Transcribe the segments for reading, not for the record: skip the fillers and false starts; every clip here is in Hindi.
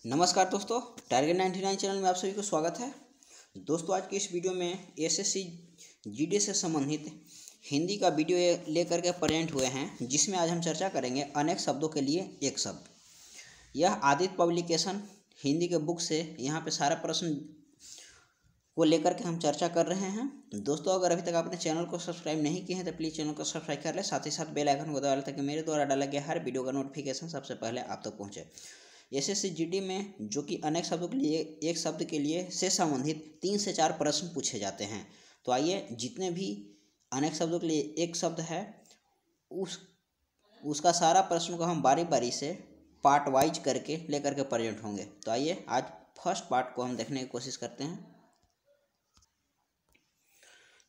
नमस्कार दोस्तों, टारगेट 99 चैनल में आप सभी को स्वागत है। दोस्तों, आज की इस वीडियो में एसएससी जीडी से संबंधित हिंदी का वीडियो लेकर के प्रेजेंट हुए हैं, जिसमें आज हम चर्चा करेंगे अनेक शब्दों के लिए एक शब्द। यह आदित्य पब्लिकेशन हिंदी के बुक से यहाँ पे सारा प्रश्न को लेकर के हम चर्चा कर रहे हैं। दोस्तों, अगर अभी तक आपने चैनल को सब्सक्राइब नहीं किए हैं तो प्लीज़ चैनल को सब्सक्राइब कर लें, साथ ही साथ बेल आइकन को दबा लें ताकि मेरे द्वारा डाला गया हर वीडियो का नोटिफिकेशन सबसे पहले आप तक पहुँचे। एसएससी जीडी में जो कि अनेक शब्दों के लिए एक शब्द के लिए से संबंधित 3 से 4 प्रश्न पूछे जाते हैं। तो आइए, जितने भी अनेक शब्दों के लिए एक शब्द है उसका सारा प्रश्न को हम बारी बारी से पार्ट वाइज करके लेकर के प्रेजेंट होंगे। तो आइए, आज फर्स्ट पार्ट को हम देखने की कोशिश करते हैं।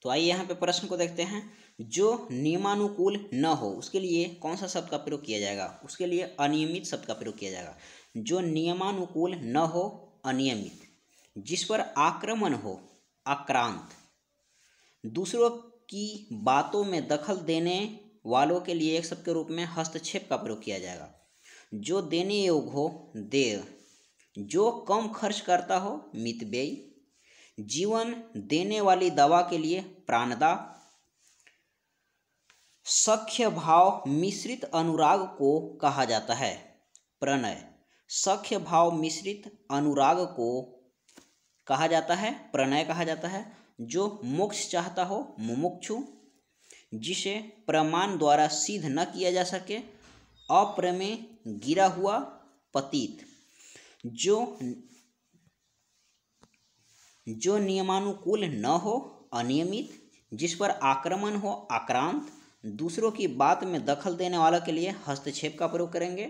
तो आइए यहाँ पे प्रश्न को देखते हैं। जो नियमानुकूल न हो उसके लिए कौन सा शब्द का प्रयोग किया जाएगा? उसके लिए अनियमित शब्द का प्रयोग किया जाएगा। जो नियमानुकूल न हो, अनियमित। जिस पर आक्रमण हो, आक्रांत। दूसरों की बातों में दखल देने वालों के लिए एक शब्द के रूप में हस्तक्षेप का प्रयोग किया जाएगा। जो देने योग्य हो, देय। जो कम खर्च करता हो, मितव्ययी। जीवन देने वाली दवा के लिए प्राणदा। सख्य भाव मिश्रित अनुराग को कहा जाता है प्रणय। सख्य भाव मिश्रित अनुराग को कहा जाता है प्रणय कहा जाता है। जो मोक्ष चाहता हो, मुमुक्षु। जिसे प्रमाण द्वारा सिद्ध न किया जा सके, अप्रमेय गिरा हुआ, पतित। जो नियमानुकूल न हो, अनियमित। जिस पर आक्रमण हो, आक्रांत। दूसरों की बात में दखल देने वाला के लिए हस्तक्षेप का प्रयोग करेंगे।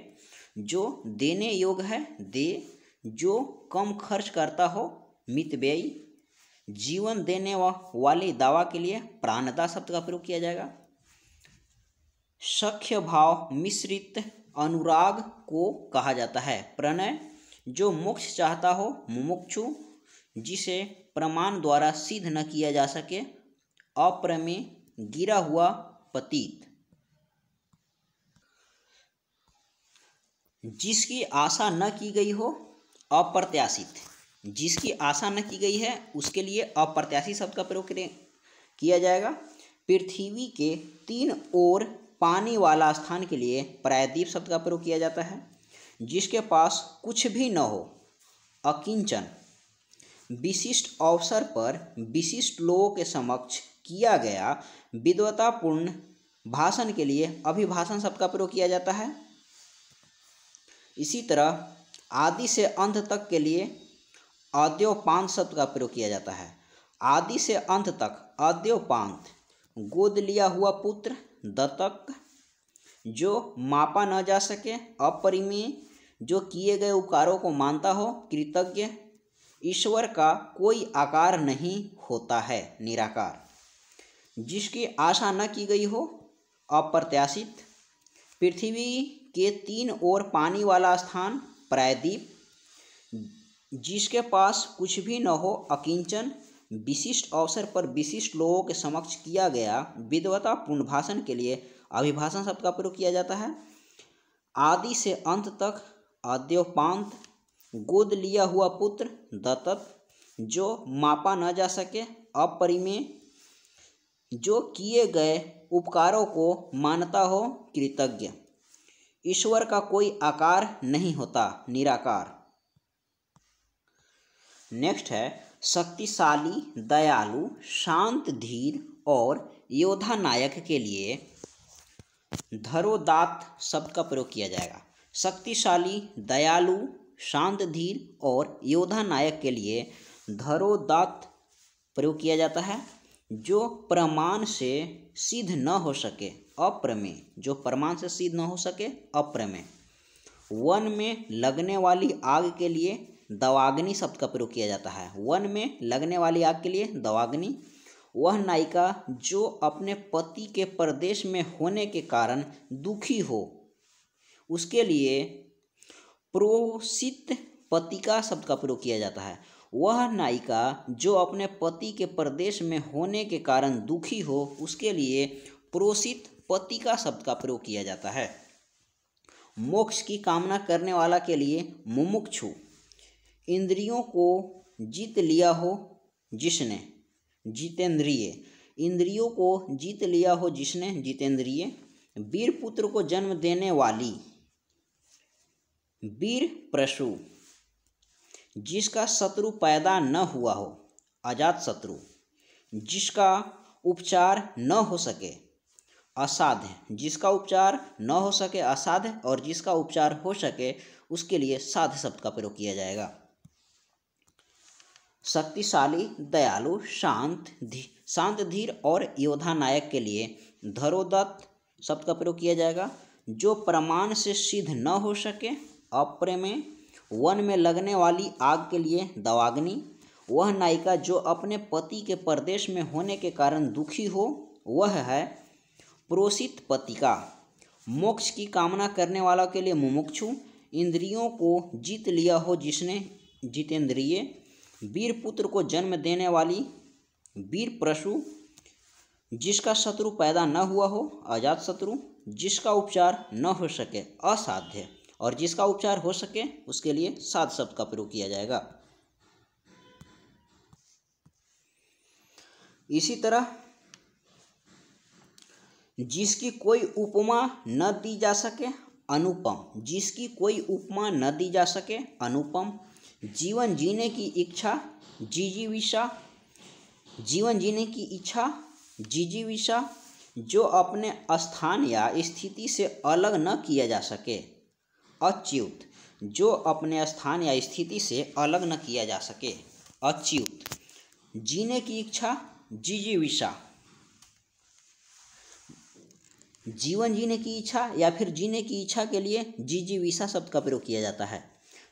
जो देने योग्य है, दे। जो कम खर्च करता हो, मितव्ययी। जीवन देने वाली दवा के लिए प्राणदा शब्द का प्रयोग किया जाएगा। सख्य भाव मिश्रित अनुराग को कहा जाता है प्रणय। जो मोक्ष चाहता हो, मुमुक्षु। जिसे प्रमाण द्वारा सिद्ध न किया जा सके, अप्रमेय गिरा हुआ, पतित। जिसकी आशा न की गई हो, अप्रत्याशित। जिसकी आशा न की गई है उसके लिए अप्रत्याशित शब्द का प्रयोग किया जाएगा। पृथ्वी के 3 ओर पानी वाला स्थान के लिए प्रायद्वीप शब्द का प्रयोग किया जाता है। जिसके पास कुछ भी न हो, अकिंचन। विशिष्ट अवसर पर विशिष्ट लोगों के समक्ष किया गया विद्वतापूर्ण भाषण के लिए अभिभाषण शब्द का प्रयोग किया जाता है। इसी तरह आदि से अंत तक के लिए अद्योपांत शब्द का प्रयोग किया जाता है। आदि से अंत तक, अद्योपांत। गोद लिया हुआ पुत्र, दत्तक। जो मापा न जा सके, अपरिमेय। जो किए गए उपकारों को मानता हो, कृतज्ञ। ईश्वर का कोई आकार नहीं होता है, निराकार। जिसकी आशा न की गई हो, अप्रत्याशित। पृथ्वी के 3 ओर पानी वाला स्थान, प्रायद्वीप। जिसके पास कुछ भी न हो, अकिंचन। विशिष्ट अवसर पर विशिष्ट लोगों के समक्ष किया गया विद्वतापूर्ण भाषण के लिए अभिभाषण शब्द का प्रयोग किया जाता है। आदि से अंत तक, अद्योपांत। गोद लिया हुआ पुत्र, दत्तक। जो मापा न जा सके, अपरिमेय। जो किए गए उपकारों को मानता हो, कृतज्ञ। ईश्वर का कोई आकार नहीं होता, निराकार। नेक्स्ट है शक्तिशाली, दयालु, शांत, धीर और योद्धा नायक के लिए धरोदात्त शब्द का प्रयोग किया जाएगा। शक्तिशाली, दयालु, शांत, धीर और योद्धा नायक के लिए धरोदात्त प्रयोग किया जाता है। जो प्रमाण से सिद्ध न हो सके, अप्रमेय। जो प्रमाण से सिद्ध न हो सके, अप्रमेय। वन में लगने वाली आग के लिए दवाग्नि शब्द का प्रयोग किया जाता है। वन में लगने वाली आग के लिए दवाग्नि। वह नायिका जो अपने पति के परदेश में होने के कारण दुखी हो, उसके लिए प्रोषित पतिका शब्द का प्रयोग किया जाता है। वह नायिका जो अपने पति के परदेश में होने के कारण दुखी हो, उसके लिए प्रोषित पतिका शब्द का प्रयोग किया जाता है। मोक्ष की कामना करने वाला के लिए मुमुक्षु। इंद्रियों को जीत लिया हो जिसने, जितेंद्रिय, इंद्रियों को जीत लिया हो जिसने, जितेंद्रिय। वीर पुत्र को जन्म देने वाली, वीर प्रसू, जिसका शत्रु पैदा न हुआ हो, अजात शत्रु, जिसका उपचार न हो सके, असाध्य, जिसका उपचार न हो सके असाध्य, और जिसका उपचार हो सके उसके लिए साध्य शब्द का प्रयोग किया जाएगा। शक्तिशाली, दयालु, शांत, धीर और योद्धा नायक के लिए धरोदत्त शब्द का प्रयोग किया जाएगा। जो प्रमाण से सिद्ध न हो सके, अप्रमेय। वन में लगने वाली आग के लिए दवाग्नि। वह नायिका जो अपने पति के परदेश में होने के कारण दुखी हो, वह है प्रोषित पतिका। मोक्ष की कामना करने वालों के लिए मुमुक्षु। इंद्रियों को जीत लिया हो जिसने, जितेंद्रिय। वीर पुत्र को जन्म देने वाली, वीर प्रसू, जिसका शत्रु पैदा न हुआ हो, अजात शत्रु, जिसका उपचार न हो सके, असाध्य, और जिसका उपचार हो सके उसके लिए साध्य शब्द का प्रयोग किया जाएगा। इसी तरह जिसकी कोई उपमा न दी जा सके, अनुपम, जिसकी कोई उपमा न दी जा सके, अनुपम। जीवन जीने की इच्छा, जिजीविषा, जीवन जीने की इच्छा, जिजीविषा, जो अपने स्थान या स्थिति से अलग न किया जा सके, अच्युत, जो अपने स्थान या स्थिति से अलग न किया जा सके, अच्युत। जीने की इच्छा, जिजीविषा, जीवन जीने की इच्छा या फिर जीने की इच्छा के लिए जिजीविषा शब्द का प्रयोग किया जाता है।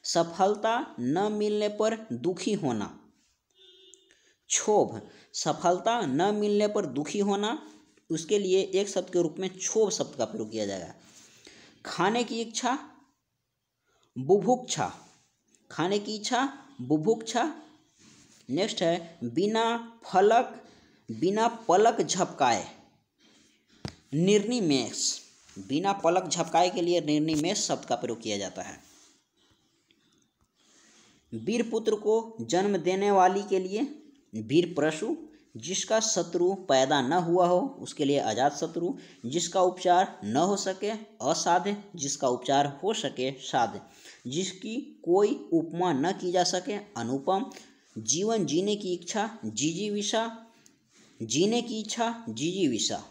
सफलता न मिलने पर दुखी होना, क्षोभ, सफलता न मिलने पर दुखी होना, उसके लिए एक शब्द के रूप में क्षोभ शब्द का प्रयोग किया जाएगा। खाने की इच्छा, बुभुक्षा, खाने की इच्छा, बुभुक्षा। नेक्स्ट है बिना पलक झपकाए, निर्निमेष, बिना पलक झपकाए के लिए निर्निमेष शब्द का प्रयोग किया जाता है। वीर पुत्र को जन्म देने वाली के लिए वीर प्रसू, जिसका शत्रु पैदा न हुआ हो उसके लिए अजात शत्रु, जिसका उपचार न हो सके, असाध्य, जिसका उपचार हो सके, साध्य, जिसकी कोई उपमा न की जा सके, अनुपम। जीवन जीने की इच्छा, जिजीविषा, जीने की इच्छा, जिजीविषा,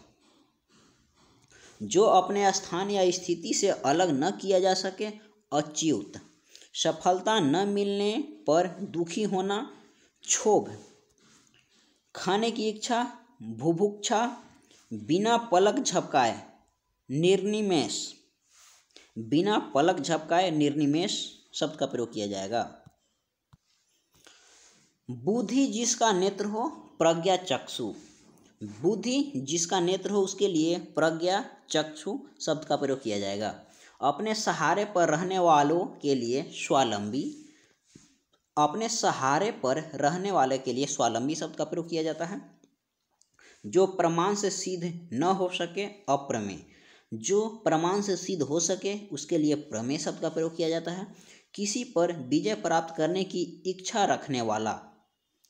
जो अपने स्थान या स्थिति से अलग न किया जा सके, अच्युत। सफलता न मिलने पर दुखी होना, क्षोभ। खाने की इच्छा, बुभुक्षा। बिना पलक झपकाए, निर्निमेष, बिना पलक झपकाए निर्निमेष शब्द का प्रयोग किया जाएगा। बुद्धि जिसका नेत्र हो, प्रज्ञा चक्षु, बुद्धि जिसका नेत्र हो उसके लिए प्रज्ञा चक्षु शब्द का प्रयोग किया जाएगा। अपने सहारे पर रहने वालों के लिए स्वावलंबी, अपने सहारे पर रहने वाले के लिए स्वावलंबी शब्द का प्रयोग किया जाता है। जो प्रमाण से सिद्ध न हो सके, अप्रमेय, जो प्रमाण से सिद्ध हो सके उसके लिए प्रमेय शब्द का प्रयोग किया जाता है। किसी पर विजय प्राप्त करने की इच्छा रखने वाला,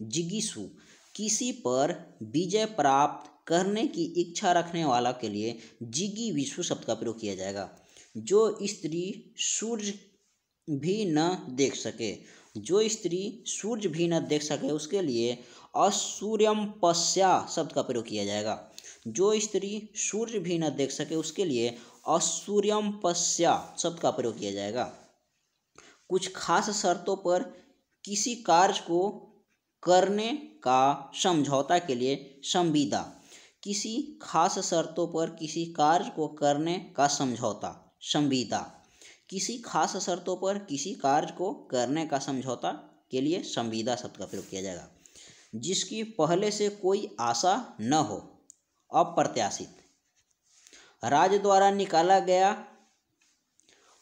जिगीषु, किसी पर विजय प्राप्त करने की इच्छा रखने वाला के लिए जिगीविषु शब्द का प्रयोग किया जाएगा। जो स्त्री सूर्य भी न देख सके, जो स्त्री सूर्य भी न देख सके उसके लिए असूर्यम पश्या शब्द का प्रयोग किया जाएगा। जो स्त्री सूर्य भी न देख सके उसके लिए असूर्यम पश्या शब्द का प्रयोग किया जाएगा। कुछ खास शर्तों पर किसी कार्य को करने का समझौता के लिए संविदा, किसी खास शर्तों पर किसी कार्य को करने का समझौता, संविदा, किसी खास शर्तों पर किसी कार्य को करने का समझौता के लिए संविदा शब्द का प्रयोग किया जाएगा। जिसकी पहले से कोई आशा न हो, अप्रत्याशित। राज्य द्वारा निकाला गया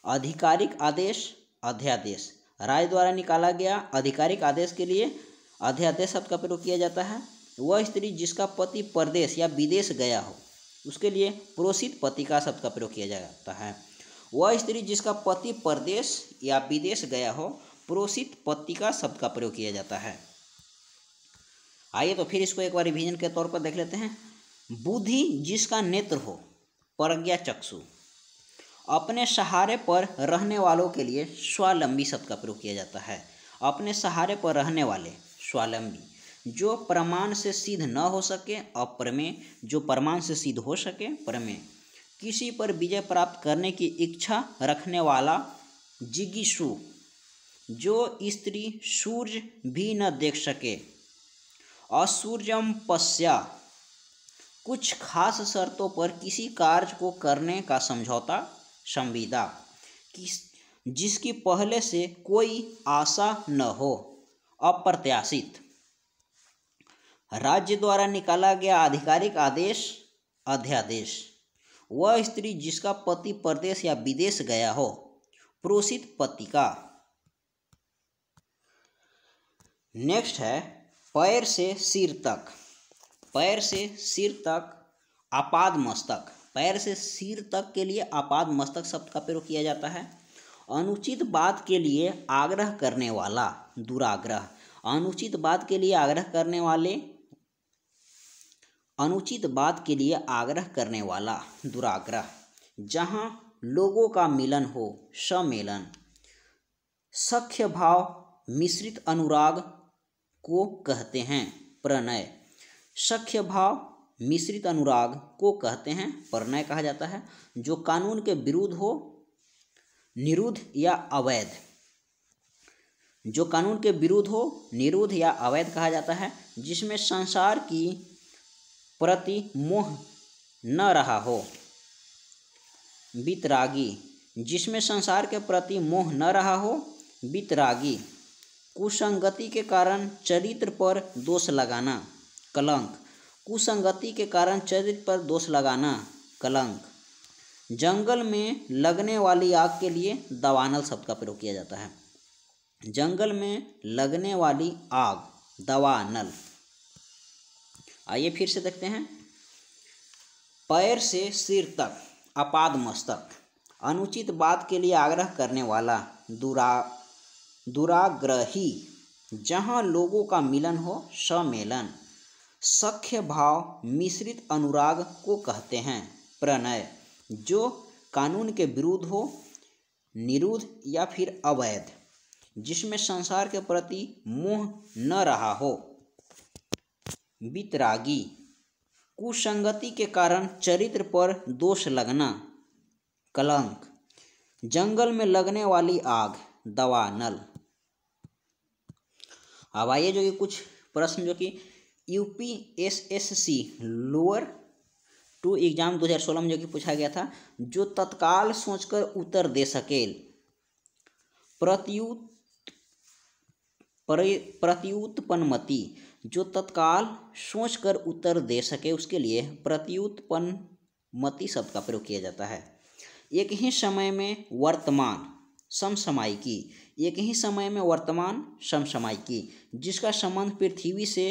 आधिकारिक आदेश, अध्यादेश, राज्य द्वारा निकाला गया आधिकारिक आदेश के लिए अध्यादेश शब्द का प्रयोग किया जाता है। वह स्त्री जिसका पति परदेश या विदेश गया हो उसके लिए प्रोषित पतिका शब्द का प्रयोग किया जाता है। वह स्त्री जिसका पति परदेश या विदेश गया हो, प्रोसित पत्तिका शब्द का प्रयोग किया जाता है। आइए तो फिर इसको एक बार रिवीजन के तौर पर देख लेते हैं। बुद्धि जिसका नेत्र हो, प्रज्ञा चक्षु। अपने सहारे पर रहने वालों के लिए स्वावलंबी शब्द का प्रयोग किया जाता है। अपने सहारे पर रहने वाले, स्वावलंबी। जो प्रमाण से सिद्ध न हो सके, अप्रमेय। जो प्रमाण से सिद्ध हो सके, प्रमेय। किसी पर विजय प्राप्त करने की इच्छा रखने वाला, जिगीषु। जो स्त्री सूर्य भी न देख सके, असूर्यम पश्या। कुछ खास शर्तों पर किसी कार्य को करने का समझौता, संविदा। जिसकी पहले से कोई आशा न हो, अप्रत्याशित। राज्य द्वारा निकाला गया आधिकारिक आदेश, अध्यादेश। वह स्त्री जिसका पति परदेश या विदेश गया हो, प्रोसित पत्रिका। नेक्स्ट है पैर से सिर तक। पैर से सिर तक, आपाद मस्तक। पैर से सिर तक के लिए आपाद मस्तक शब्द का प्रयोग किया जाता है। अनुचित बात के लिए आग्रह करने वाला, दुराग्रह। अनुचित बात के लिए आग्रह करने वाले, अनुचित बात के लिए आग्रह करने वाला, दुराग्रह। जहाँ लोगों का मिलन हो, सम्मेलन। सख्य भाव मिश्रित अनुराग को कहते हैं, प्रणय। सख्य भाव मिश्रित अनुराग को कहते हैं, प्रणय कहा जाता है। जो कानून के विरुद्ध हो, निरुद्ध या अवैध। जो कानून के विरुद्ध हो, निरुद्ध या अवैध कहा जाता है। जिसमें संसार की प्रति मोह न रहा हो, वितरागी। जिसमें संसार के प्रति मोह न रहा हो, वितरागी। कुसंगति के कारण चरित्र पर दोष लगाना, कलंक। कुसंगति के कारण चरित्र पर दोष लगाना, कलंक। जंगल में लगने वाली आग के लिए दावानल शब्द का प्रयोग किया जाता है। जंगल में लगने वाली आग, दावानल। आइए फिर से देखते हैं। पैर से सिर तक, आपाद मस्तक। अनुचित बात के लिए आग्रह करने वाला, दुराग्रही। जहाँ लोगों का मिलन हो, सम्मेलन। सख्य भाव मिश्रित अनुराग को कहते हैं, प्रणय। जो कानून के विरुद्ध हो, निरुद्ध या फिर अवैध। जिसमें संसार के प्रति मोह न रहा हो, वितरागी। कुसंगति के कारण चरित्र पर दोष लगना, कलंक। जंगल में लगने वाली आग, दावानल। अब आइए जो कि कुछ प्रश्न जो कि UPSSC लोअर 2 एग्जाम 2016 में जो कि पूछा गया था, जो तत्काल सोचकर उत्तर दे सके। प्रत्युत्पन्नमति। जो तत्काल सोचकर उत्तर दे सके, उसके लिए प्रत्युत्पन्नमति शब्द का प्रयोग किया जाता है। एक ही समय में वर्तमान, समसामयिकी। एक ही समय में वर्तमान, समसामयिकी। जिसका संबंध पृथ्वी से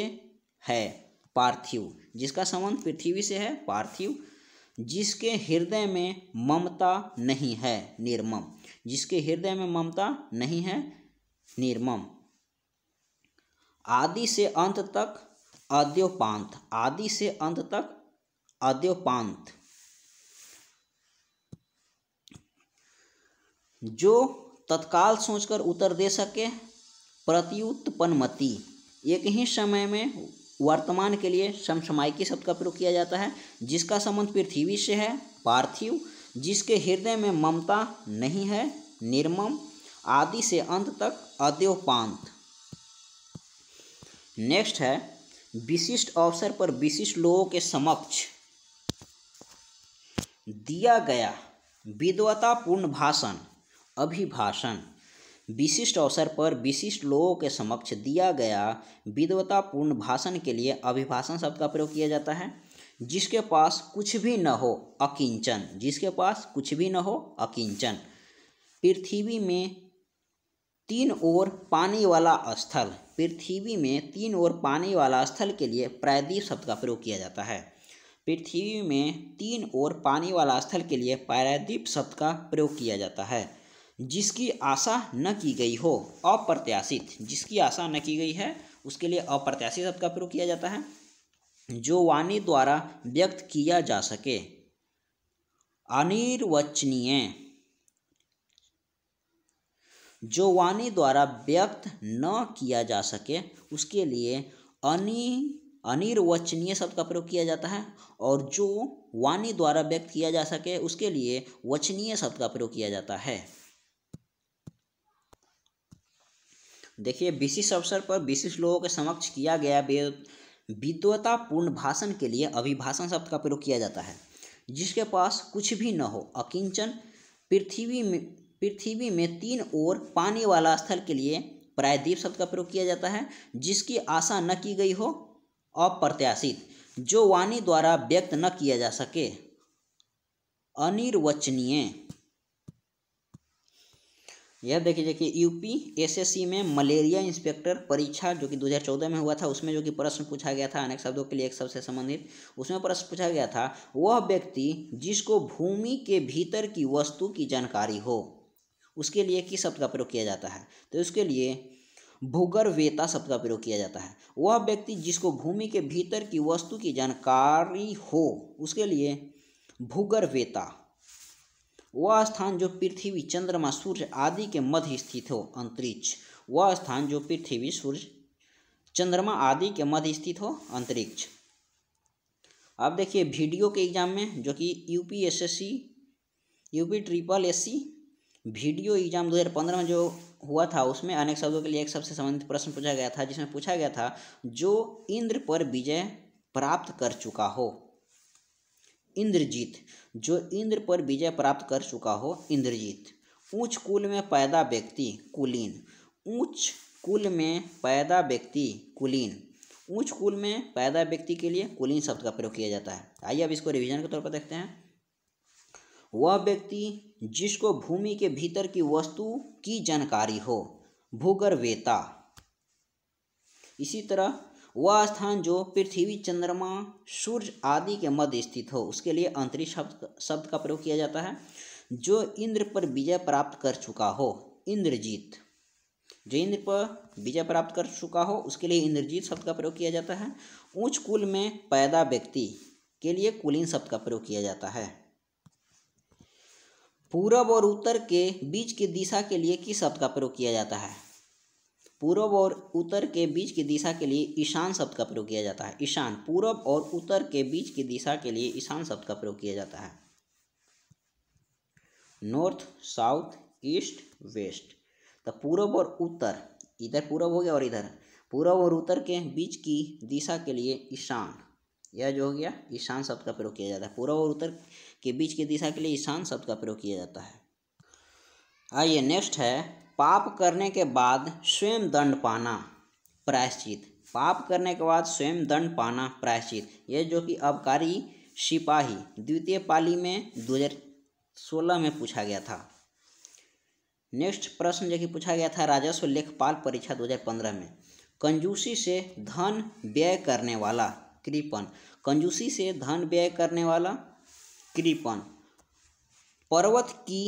है, पार्थिव। जिसका संबंध पृथ्वी से है, पार्थिव। जिसके हृदय में ममता नहीं है, निर्मम। जिसके हृदय में ममता नहीं है, निर्मम। आदि से अंत तक, अद्योपांत। आदि से अंत तक, अद्योपांत। जो तत्काल सोचकर उत्तर दे सके, प्रत्युत्पन्नमति। एक ही समय में वर्तमान के लिए समसामयिकी शब्द का प्रयोग किया जाता है। जिसका संबंध पृथ्वी से है, पार्थिव। जिसके हृदय में ममता नहीं है, निर्मम। आदि से अंत तक, अद्योपांत। नेक्स्ट है विशिष्ट अवसर पर विशिष्ट लोगों के समक्ष दिया गया विद्वतापूर्ण भाषण, अभिभाषण। विशिष्ट अवसर पर विशिष्ट लोगों के समक्ष दिया गया विद्वतापूर्ण भाषण के लिए अभिभाषण शब्द का प्रयोग किया जाता है। जिसके पास कुछ भी न हो, अकिंचन। जिसके पास कुछ भी न हो, अकिंचन। पृथ्वी में 3 ओर पानी वाला स्थल। पृथ्वी में 3 ओर पानी वाला स्थल के लिए प्रायद्वीप शब्द का प्रयोग किया जाता है। पृथ्वी में 3 ओर पानी वाला स्थल के लिए प्रायद्वीप शब्द का प्रयोग किया जाता है। जिसकी आशा न की गई हो, अप्रत्याशित, जिसकी आशा न की गई है उसके लिए अप्रत्याशित शब्द का प्रयोग किया जाता है। जो वाणी द्वारा व्यक्त किया जा सके, अनिर्वचनीय, जो वाणी द्वारा व्यक्त न किया जा सके उसके लिए अनिर्वचनीय शब्द का प्रयोग किया जाता है, और जो वाणी द्वारा व्यक्त किया जा सके उसके लिए वचनीय शब्द का प्रयोग किया जाता है। देखिए, विशिष्ट अवसर पर विशिष्ट लोगों के समक्ष किया गया विद्वतापूर्ण भाषण के लिए अभिभाषण शब्द का प्रयोग किया जाता है। जिसके पास कुछ भी न हो, अकिंचन, पृथ्वी में तीन ओर पानी वाला स्थल के लिए प्रायद्वीप शब्द का प्रयोग किया जाता है। जिसकी आशा न की गई हो, अप्रत्याशित, जो वाणी द्वारा व्यक्त न किया जा सके, अनिर्वचनीय। यह देखिए कि यूपीएसएससी में मलेरिया इंस्पेक्टर परीक्षा जो कि 2014 में हुआ था, उसमें जो कि प्रश्न पूछा गया था अनेक शब्दों के लिए एक शब्द से संबंधित, उसमें प्रश्न पूछा गया था, वह व्यक्ति जिसको भूमि के भीतर की वस्तु की जानकारी हो, उसके लिए किस शब्द का प्रयोग किया जाता है? तो उसके लिए भूगर्भवेत्ता शब्द का प्रयोग किया जाता है। वह व्यक्ति जिसको भूमि के भीतर की वस्तु की जानकारी हो, उसके लिए भूगर्भवेत्ता। वह स्थान जो पृथ्वी, चंद्रमा, सूर्य आदि के मध्य स्थित हो, अंतरिक्ष। वह स्थान जो पृथ्वी, सूर्य, चंद्रमा आदि के मध्य स्थित हो, अंतरिक्ष। अब देखिए वीडियो के एग्जाम में जो कि यूपीएसएससी, यूपी वीडियो एग्जाम 2015 में जो हुआ था, उसमें अनेक शब्दों के लिए एक शब्द से संबंधित प्रश्न पूछा गया था, जिसमें पूछा गया था जो इंद्र पर विजय प्राप्त कर चुका हो, इंद्रजीत, जो इंद्र पर विजय प्राप्त कर चुका हो, इंद्रजीत। ऊंच कुल में पैदा व्यक्ति, कुलीन, ऊंच कुल में पैदा व्यक्ति, कुलीन। ऊंच कुल में पैदा व्यक्ति के लिए कुलीन शब्द का प्रयोग किया जाता है। आइए अब इसको रिवीजन के तौर पर देखते हैं। वह व्यक्ति जिसको भूमि के भीतर की वस्तु की जानकारी हो, भूगर्भवेत्ता। इसी तरह वह स्थान जो पृथ्वी, चंद्रमा, सूर्य आदि के मध्य स्थित हो, उसके लिए अंतरिक्ष शब्द का प्रयोग किया जाता है। जो इंद्र पर विजय प्राप्त कर चुका हो, इंद्रजीत, जो इंद्र पर विजय प्राप्त कर चुका हो उसके लिए इंद्रजीत शब्द का प्रयोग किया जाता है। उच्च कुल में पैदा व्यक्ति के लिए कुलीन शब्द का प्रयोग किया जाता है। पूरब और उत्तर के बीच की दिशा के लिए किस शब्द का प्रयोग किया जाता है? पूरब और उत्तर के बीच की दिशा के लिए ईशान शब्द का प्रयोग किया जाता है। ईशान, पूरब और उत्तर के बीच की दिशा के लिए ईशान शब्द का प्रयोग किया जाता है। North, south, east, west. तो पूरब और उत्तर, इधर पूरब हो गया और इधर पूरब और उत्तर के बीच की दिशा के लिए ईशान, यह जो हो गया ईशान शब्द का प्रयोग किया जाता है। पूरब और उत्तर के बीच की दिशा के लिए ईशान शब्द का प्रयोग किया जाता है। आइए नेक्स्ट है, पाप करने के बाद स्वयं दंड पाना, प्रायश्चित। पाप करने के बाद स्वयं दंड पाना, प्रायश्चित। यह जो कि आबकारी सिपाही द्वितीय पाली में 2016 में पूछा गया था। नेक्स्ट प्रश्न जो कि पूछा गया था राजस्व लेखपाल परीक्षा 2015 में, कंजूसी से धन व्यय करने वाला, कृपण। कंजूसी से धन व्यय करने वाला, कृपण। पर्वत की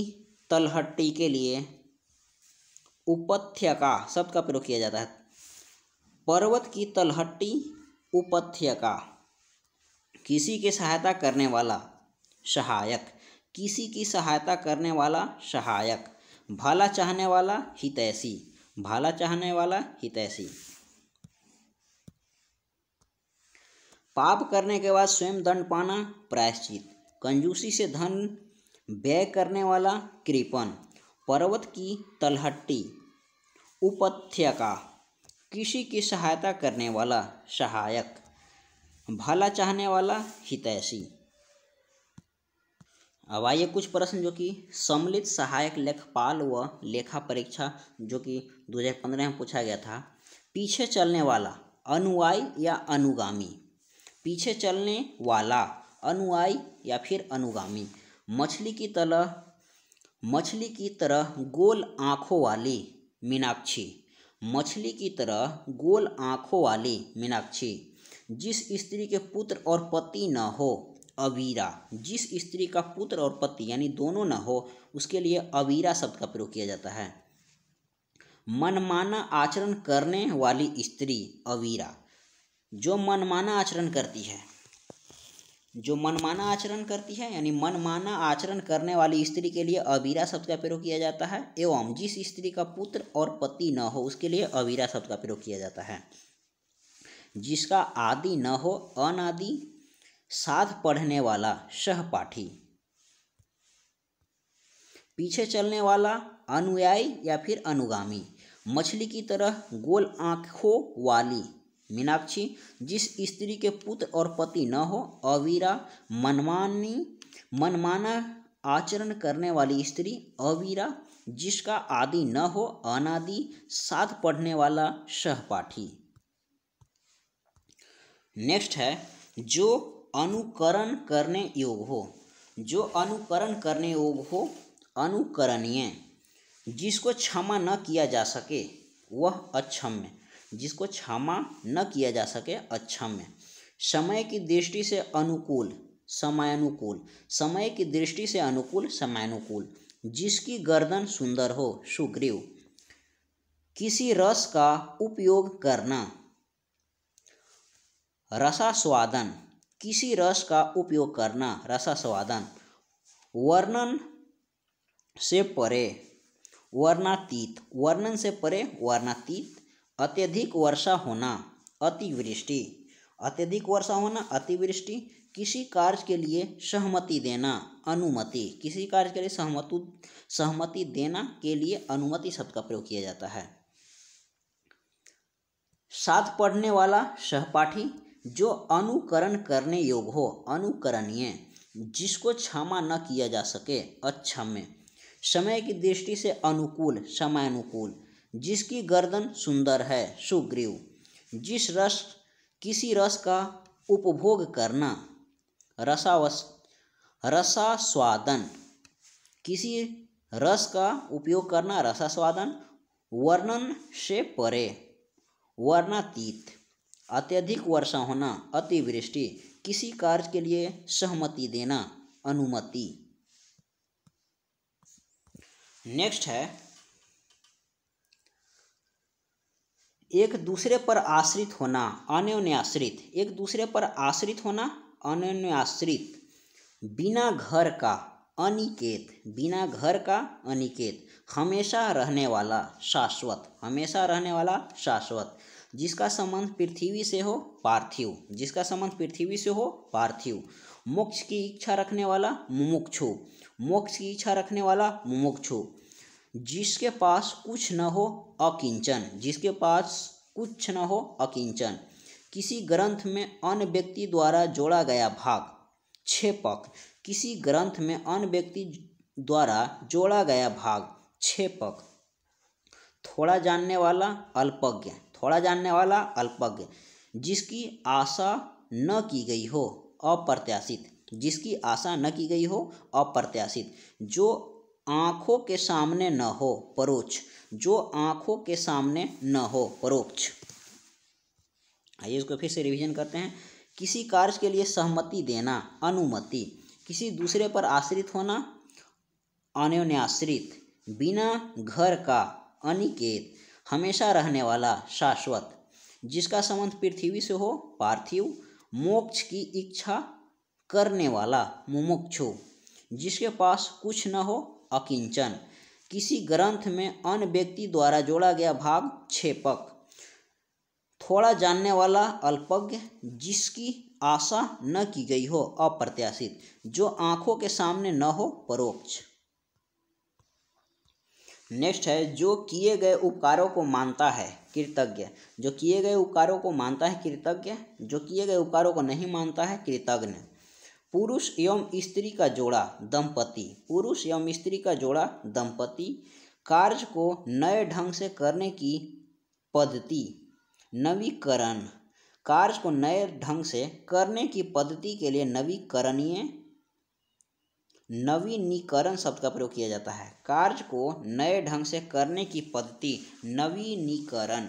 तलहटी के लिए उपत्यका शब्द का प्रयोग किया जाता है। पर्वत की तलहटी, उपत्यका। किसी की सहायता करने वाला, सहायक। किसी की सहायता करने वाला, सहायक। भला चाहने वाला, हितैषी। भला चाहने वाला, हितैषी। पाप करने के बाद स्वयं दंड पाना, प्रायश्चित। कंजूसी से धन व्यय करने वाला, कृपण। पर्वत की तलहटी, उपत्यका। किसी की सहायता करने वाला, सहायक। भला चाहने वाला, हितैषी। अब आइए कुछ प्रश्न जो कि सम्मिलित सहायक लेखपाल व लेखा परीक्षा जो कि 2015 में पूछा गया था। पीछे चलने वाला, अनुयायी या अनुगामी। पीछे चलने वाला, अनुयायी या फिर अनुगामी। मछली की तरह गोल आँखों वाली, मीनाक्षी। मछली की तरह गोल आँखों वाली, मीनाक्षी। जिस स्त्री के पुत्र और पति न हो, अवीरा, जिस स्त्री का पुत्र और पति यानी दोनों न हो उसके लिए अवीरा शब्द का प्रयोग किया जाता है। मनमाना आचरण करने वाली स्त्री अवीरा, जो मनमाना आचरण करती है, जो मनमाना आचरण करती है यानी मनमाना आचरण करने वाली स्त्री के लिए अवीरा शब्द का प्रयोग किया जाता है। एवं जिस स्त्री का पुत्र और पति न हो उसके लिए अवीरा शब्द का प्रयोग किया जाता है। जिसका आदि न हो अनादि, साथ पढ़ने वाला सहपाठी, पीछे चलने वाला अनुयायी या फिर अनुगामी, मछली की तरह गोल आँखों वाली मीनाक्षी, जिस स्त्री के पुत्र और पति न हो अवीरा, मनमाना आचरण करने वाली स्त्री अवीरा, जिसका आदि न हो अनादि, साथ पढ़ने वाला सहपाठी। नेक्स्ट है जो अनुकरण करने योग्य हो, जो अनुकरण करने योग्य हो अनुकरणीय, जिसको क्षमा न किया जा सके वह अक्षम्य, जिसको क्षमा न किया जा सके अक्षम्य, समय की दृष्टि से अनुकूल समयानुकूल, समय की दृष्टि से अनुकूल समयानुकूल, जिसकी गर्दन सुंदर हो सुग्रीव, किसी रस का उपयोग करना रसास्वादन, किसी रस का उपयोग करना रसास्वादन, वर्णन से परे वर्णातीत, वर्णन से परे वर्णातीत, अत्यधिक वर्षा होना अतिवृष्टि, अत्यधिक वर्षा होना अतिवृष्टि, किसी कार्य के लिए सहमति देना अनुमति, किसी कार्य के लिए सहमति देना के लिए अनुमति शब्द का प्रयोग किया जाता है। साथ पढ़ने वाला सहपाठी, जो अनुकरण करने योग्य हो अनुकरणीय, जिसको क्षमा न किया जा सके अक्षम्य, समय की दृष्टि से अनुकूल समयानुकूल, जिसकी गर्दन सुंदर है सुग्रीव, किसी रस का उपभोग करना रसास्वादन, किसी रस का उपयोग करना रसास्वादन, वर्णन से परे वर्णातीत, अत्यधिक वर्षा होना अतिवृष्टि, किसी कार्य के लिए सहमति देना अनुमति। नेक्स्ट है एक दूसरे पर आश्रित होना अन्योन्याश्रित, एक दूसरे पर आश्रित होना अन्योन्याश्रित, बिना घर का अनिकेत, बिना घर का अनिकेत, हमेशा रहने वाला शाश्वत, हमेशा रहने वाला शाश्वत, जिसका संबंध पृथ्वी से हो पार्थिव, जिसका संबंध पृथ्वी से हो पार्थिव, मोक्ष की इच्छा रखने वाला मुमुक्षु, मोक्ष की इच्छा रखने वाला मुमुक्षु, जिसके पास कुछ न हो अकिंचन, जिसके पास कुछ न हो अकिंचन, किसी ग्रंथ में अन्य व्यक्ति द्वारा जोड़ा गया भाग छेपक, किसी ग्रंथ में अन्य व्यक्ति द्वारा जोड़ा गया भाग छेपक, थोड़ा जानने वाला अल्पज्ञ, थोड़ा जानने वाला अल्पज्ञ, जिसकी आशा न की गई हो अप्रत्याशित, जिसकी आशा न की गई हो अप्रत्याशित, जो आँखों के सामने न हो परोक्ष, जो आँखों के सामने न हो परोक्ष। आइए इसको फिर से रिवीजन करते हैं। किसी कार्य के लिए सहमति देना अनुमति, किसी दूसरे पर आश्रित होना अन्योन्याश्रित, बिना घर का अनिकेत, हमेशा रहने वाला शाश्वत, जिसका संबंध पृथ्वी से हो पार्थिव, मोक्ष की इच्छा करने वाला मुमुक्षु, जिसके पास कुछ न हो अकिंचन, किसी ग्रंथ में अन्य व्यक्ति द्वारा जोड़ा गया भाग छेपक, थोड़ा जानने वाला अल्पज्ञ, जिसकी आशा न की गई हो अप्रत्याशित, जो आँखों के सामने न हो परोक्ष। नेक्स्ट है जो किए गए उपकारों को मानता है कृतज्ञ, जो किए गए उपकारों को मानता है कृतज्ञ, जो किए गए उपकारों को नहीं मानता है कृतज्ञ। पुरुष एवं स्त्री का जोड़ा दंपति, पुरुष एवं स्त्री का जोड़ा दंपति, कार्य को नए ढंग से करने की पद्धति नवीकरण, कार्य को नए ढंग से करने की पद्धति के लिए नवीनीकरण शब्द का प्रयोग किया जाता है। कार्य को नए ढंग से करने की पद्धति नवीनीकरण।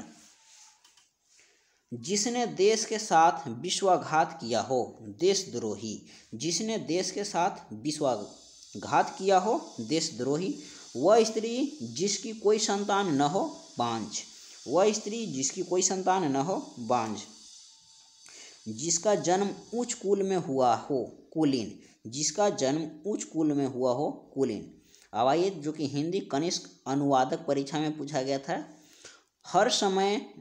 जिसने देश के साथ विश्वासघात किया हो, देशद्रोही। जिसने देश के साथ विश्वासघात किया हो, देशद्रोही। वह स्त्री जिसकी कोई संतान न हो, बांझ। वह स्त्री जिसकी कोई संतान न हो, बांझ। जिसका जन्म उच्च कुल में हुआ हो, कुलीन। जिसका जन्म उच्च कुल में हुआ हो, कुलीन। अब आइए, जो कि हिंदी कनिष्क अनुवादक परीक्षा में पूछा गया था। हर समय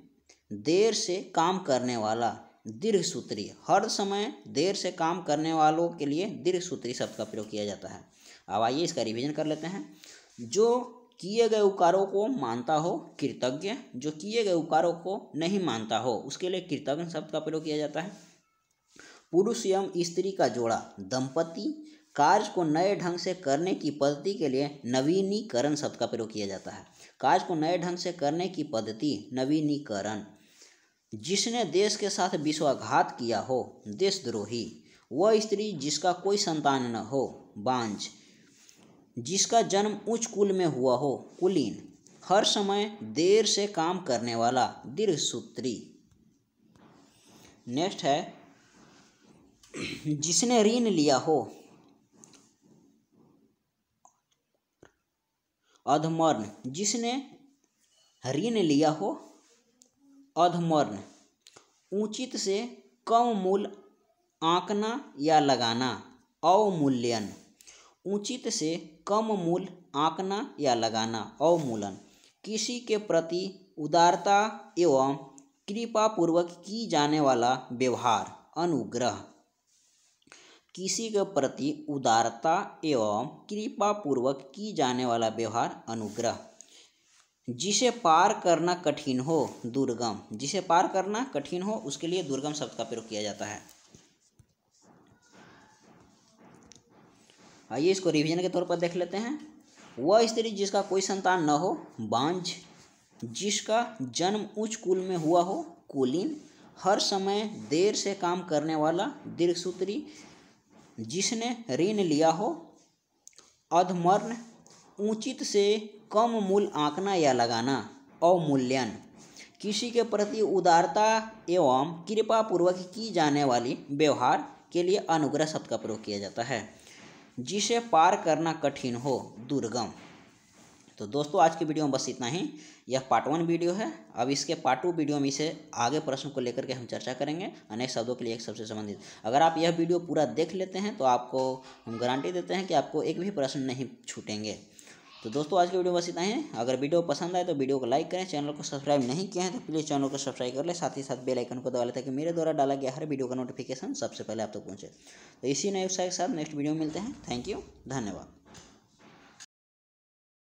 देर से काम करने वाला, दीर्घसूत्री। हर समय देर से काम करने वालों के लिए दीर्घसूत्री शब्द का प्रयोग किया जाता है। अब आइए इसका रिवीजन कर लेते हैं। जो किए गए उपकारों को मानता हो, कृतज्ञ। जो किए गए उपकारों को नहीं मानता हो, उसके लिए कृतज्ञ शब्द का प्रयोग किया जाता है। पुरुष एवं स्त्री का जोड़ा, दंपति। कार्य को नए ढंग से करने की पद्धति के लिए नवीनीकरण शब्द का प्रयोग किया जाता है। कार्य को नए ढंग से करने की पद्धति, नवीनीकरण। जिसने देश के साथ विश्वासघात किया हो, देशद्रोही। वह स्त्री जिसका कोई संतान न हो, बांझ। जिसका जन्म उच्च कुल में हुआ हो, कुलीन। हर समय देर से काम करने वाला, दीर्घसूत्री। नेक्स्ट है, जिसने ऋण लिया हो, अधमर्ण। जिसने ऋण लिया हो, अधमर्ण। उचित से कम मूल्य आंकना या लगाना, अवमूल्यन। उचित से कम मूल्य आंकना या लगाना, अवमूल्यन। किसी के प्रति उदारता एवं कृपापूर्वक की जाने वाला व्यवहार, अनुग्रह। किसी के प्रति उदारता एवं कृपापूर्वक की जाने वाला व्यवहार, अनुग्रह। जिसे पार करना कठिन हो, दुर्गम। जिसे पार करना कठिन हो, उसके लिए दुर्गम शब्द का प्रयोग किया जाता है। आइए इसको रिवीजन के तौर पर देख लेते हैं। वह स्त्री जिसका कोई संतान न हो, बांझ। जिसका जन्म उच्च कुल में हुआ हो, कुलीन। हर समय देर से काम करने वाला, दीर्घसूत्री। जिसने ऋण लिया हो, अधमर्ण। उचित से कम मूल्य आंकना या लगाना, अवमूल्यन। किसी के प्रति उदारता एवं कृपापूर्वक की जाने वाली व्यवहार के लिए अनुग्रह शब्द का प्रयोग किया जाता है। जिसे पार करना कठिन हो, दुर्गम। तो दोस्तों, आज की वीडियो में बस इतना ही। यह पार्ट 1 वीडियो है। अब इसके पार्ट 2 वीडियो में इसे आगे प्रश्न को लेकर के हम चर्चा करेंगे, अनेक शब्दों के लिए एक सबसे संबंधित। अगर आप यह वीडियो पूरा देख लेते हैं तो आपको हम गारंटी देते हैं कि आपको एक भी प्रश्न नहीं छूटेंगे। तो दोस्तों, आज की वीडियो बस इतना ही। अगर वीडियो पसंद आए तो वीडियो को लाइक करें। चैनल को सब्सक्राइब नहीं किया है तो प्लीज़ चैनल को सब्सक्राइब कर लें। साथ ही साथ बेल आइकन को दबा लें ताकि मेरे द्वारा डाला गया हर वीडियो का नोटिफिकेशन सबसे पहले आप तक पहुँचे। तो इसी नए उत्साह के साथ नेक्स्ट वीडियो में मिलते हैं। थैंक यू, धन्यवाद।